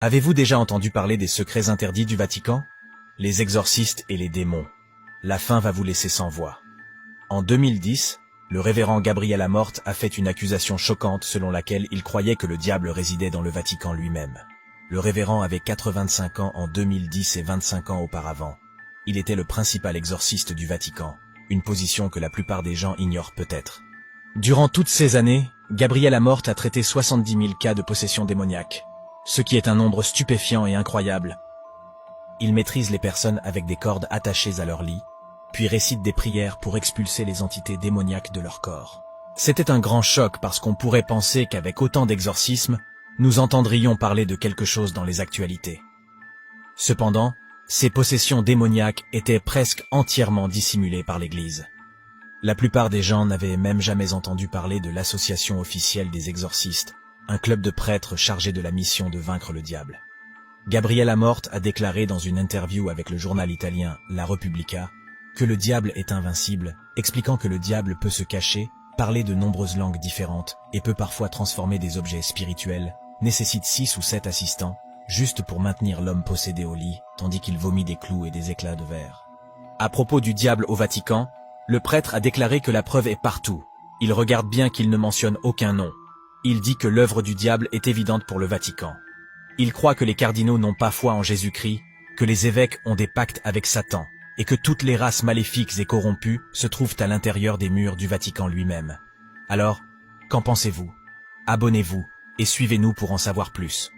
Avez-vous déjà entendu parler des secrets interdits du Vatican? Les exorcistes et les démons. La fin va vous laisser sans voix. En 2010, le révérend Gabriel Amorth a fait une accusation choquante selon laquelle il croyait que le diable résidait dans le Vatican lui-même. Le révérend avait 85 ans en 2010 et 25 ans auparavant. Il était le principal exorciste du Vatican, une position que la plupart des gens ignorent peut-être. Durant toutes ces années, Gabriel Amorth a traité 70 000 cas de possession démoniaque, ce qui est un nombre stupéfiant et incroyable. Il maîtrise les personnes avec des cordes attachées à leur lit, puis récite des prières pour expulser les entités démoniaques de leur corps. C'était un grand choc parce qu'on pourrait penser qu'avec autant d'exorcismes, nous entendrions parler de quelque chose dans les actualités. Cependant, ces possessions démoniaques étaient presque entièrement dissimulées par l'Église. La plupart des gens n'avaient même jamais entendu parler de l'Association officielle des exorcistes, un club de prêtres chargé de la mission de vaincre le diable. Gabriel Amorth a déclaré dans une interview avec le journal italien La Repubblica que le diable est invincible, expliquant que le diable peut se cacher, parler de nombreuses langues différentes et peut parfois transformer des objets spirituels, nécessite 6 ou 7 assistants, juste pour maintenir l'homme possédé au lit, tandis qu'il vomit des clous et des éclats de verre. À propos du diable au Vatican, le prêtre a déclaré que la preuve est partout. Il regarde bien qu'il ne mentionne aucun nom. Il dit que l'œuvre du diable est évidente pour le Vatican. Il croit que les cardinaux n'ont pas foi en Jésus-Christ, que les évêques ont des pactes avec Satan, et que toutes les races maléfiques et corrompues se trouvent à l'intérieur des murs du Vatican lui-même. Alors, qu'en pensez-vous? Abonnez-vous et suivez-nous pour en savoir plus.